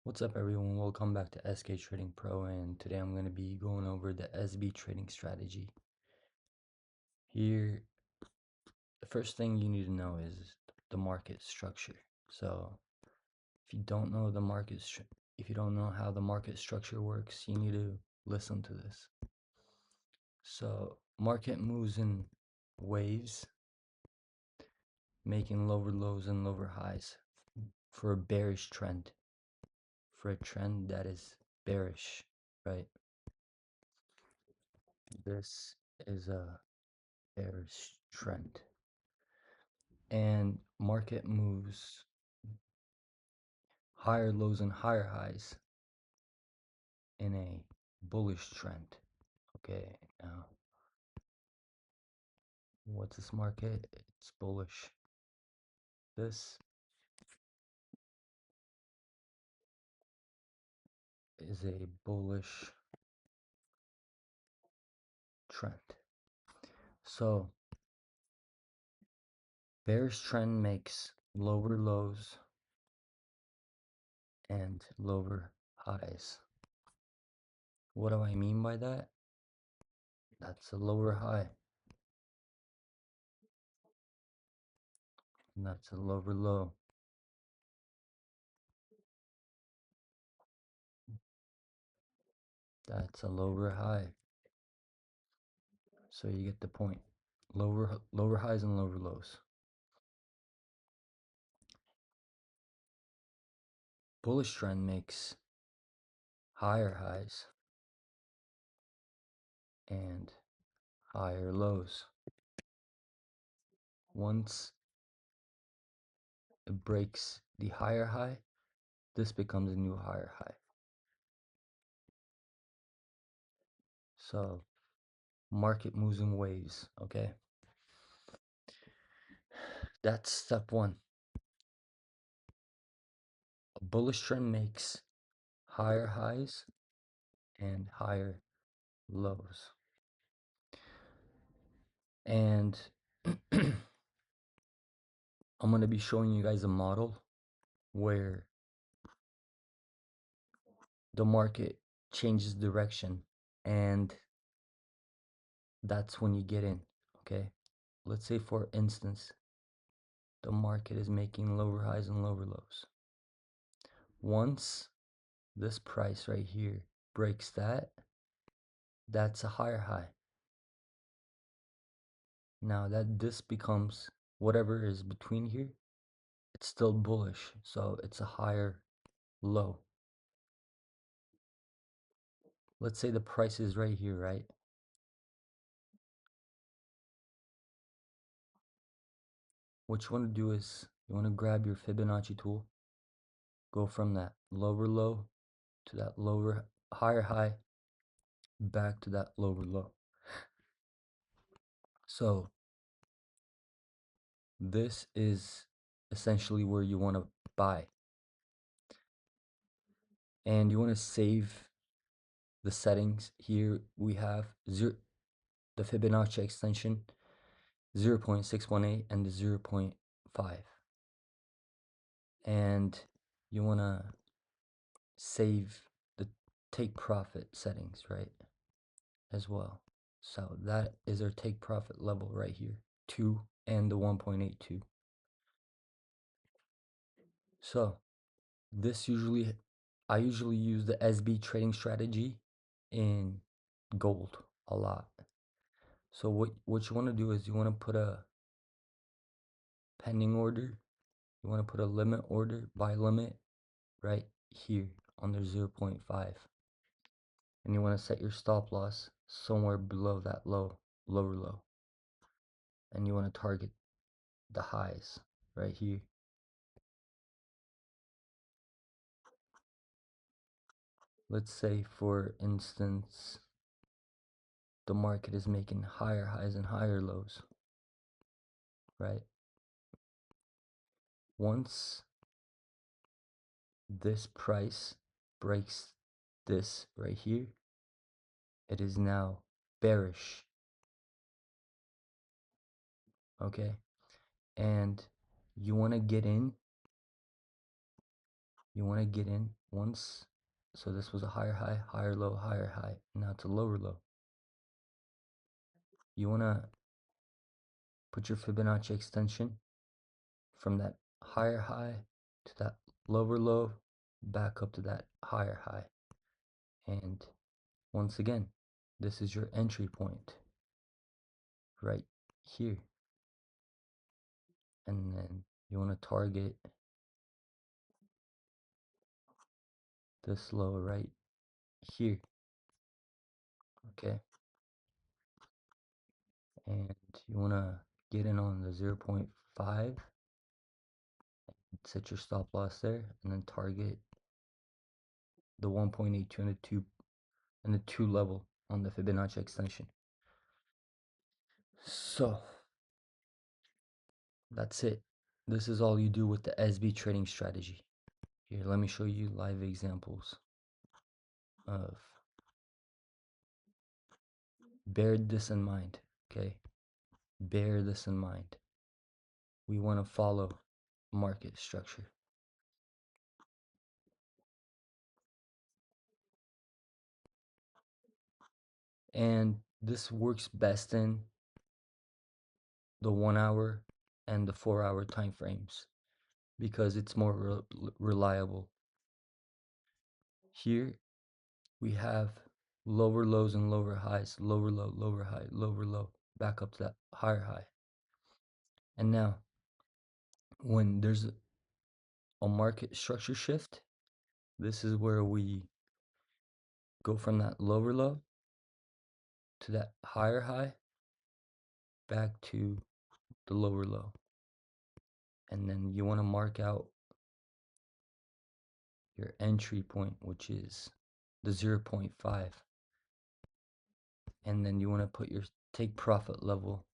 What's up everyone, welcome back to SK Trading Pro, and today I'm going to be going over the SB trading strategy. Here, the first thing you need to know is the market structure. So if you don't know if you don't know how the market structure works, you need to listen to this. So market moves in waves, making lower lows and lower highs for a bearish trend, for a trend that is bearish, right? This is a bearish trend, and market moves higher lows and higher highs in a bullish trend. Okay, now what's this market? It's bullish. This is a bullish trend. So bearish trend makes lower lows and lower highs. What do I mean by that? That's a lower high, and that's a lower low. That's a lower high. So you get the point. Lower highs and lower lows. Bullish trend makes higher highs and higher lows. Once it breaks the higher high, this becomes a new higher high. So market moves in waves, okay? That's step one. A bullish trend makes higher highs and higher lows. And I'm going to be showing you guys a model where the market changes direction, and that's when you get in, okay? Let's say, for instance, the market is making lower highs and lower lows. Once this price right here breaks that, that's a higher high. Now that this becomes whatever is between here, it's still bullish, so it's a higher low. Let's say the price is right here, right? What you want to do is you want to grab your Fibonacci tool, go from that lower low to that higher high, back to that lower low. So this is essentially where you want to buy, and you want to save the settings. Here we have the Fibonacci extension 0.618 and the 0.5, and you want to save the take profit settings, right, as well. So that is our take profit level right here, 2 and the 1.82. So I usually use the SB trading strategy in gold a lot. So what you want to do is you want to put a pending order, you want to put a limit order, buy limit, right here under 0.5, and you want to set your stop loss somewhere below that lower low, and you want to target the highs right here. Let's say, for instance, the market is making higher highs and higher lows, right? Once this price breaks this right here, it is now bearish, okay? And you want to get in You want to get in once. So this was a higher high, higher low, higher high. Now to lower low. You want to put your Fibonacci extension from that higher high to that lower low, back up to that higher high. And once again, this is your entry point right here. And then you want to target this low right here. Okay. And you want to get in on the 0.5, set your stop loss there, and then target the 1.82 and the 2 level on the Fibonacci extension. So that's it. This is all you do with the SB trading strategy. Here, let me show you live examples of, bear this in mind, okay? Bear this in mind. We want to follow market structure. And this works best in the 1 hour and the 4 hour time frames because it's more reliable. Here we have lower lows and lower highs, lower low, lower high, lower low, back up to that higher high. And now when there's a market structure shift, this is where we go from that lower low to that higher high, back to the lower low. And then you want to mark out your entry point, which is the 0.5. And then you want to put your take profit level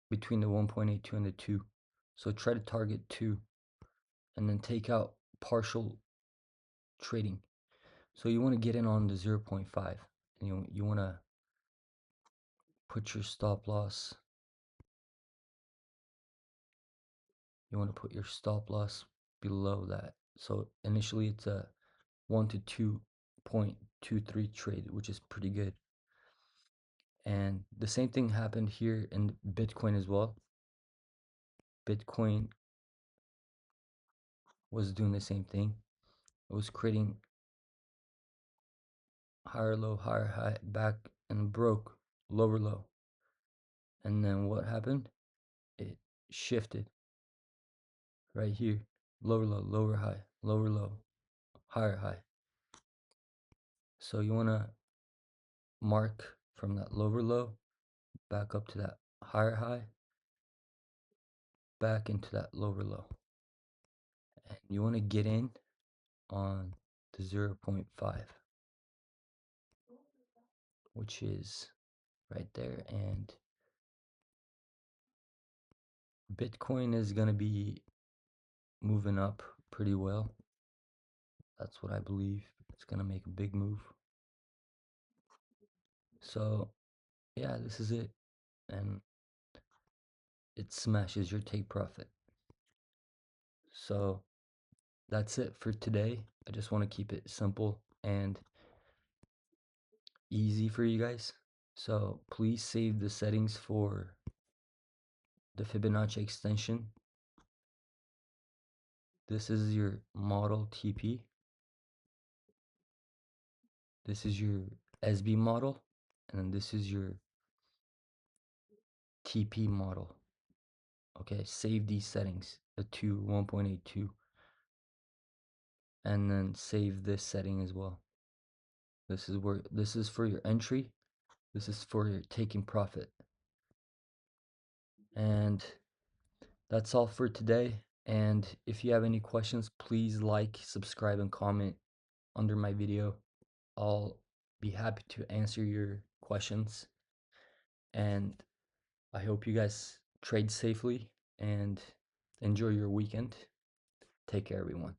between the 1.82 and the 2. So try to target 2 and then take out partial trading. So you want to get in on the 0.5 and you want to put your stop loss. You want to put your stop loss below that. So initially it's a 1 to 2.23 trade, which is pretty good. And the same thing happened here in Bitcoin as well. Bitcoin was doing the same thing. It was creating higher low, higher high, back and broke lower low. And then what happened? It shifted right here. Lower low, lower high, lower low, higher high. So you want to mark from that lower low back up to that higher high, back into that lower low. And you want to get in on the 0.5, which is right there. And Bitcoin is going to be moving up pretty well. That's what I believe. It's going to make a big move. So, yeah, this is it. And it smashes your take profit. So, that's it for today. I just want to keep it simple and easy for you guys. So, please save the settings for the Fibonacci extension. This is your model TP. This is your SB model. And this is your TP model. Okay, save these settings, the 1.82. And then save this setting as well. This is for your entry. This is for your taking profit. And that's all for today. And if you have any questions, please like, subscribe, and comment under my video. I'll be happy to answer your questions. And I hope you guys trade safely and enjoy your weekend. Take care, everyone.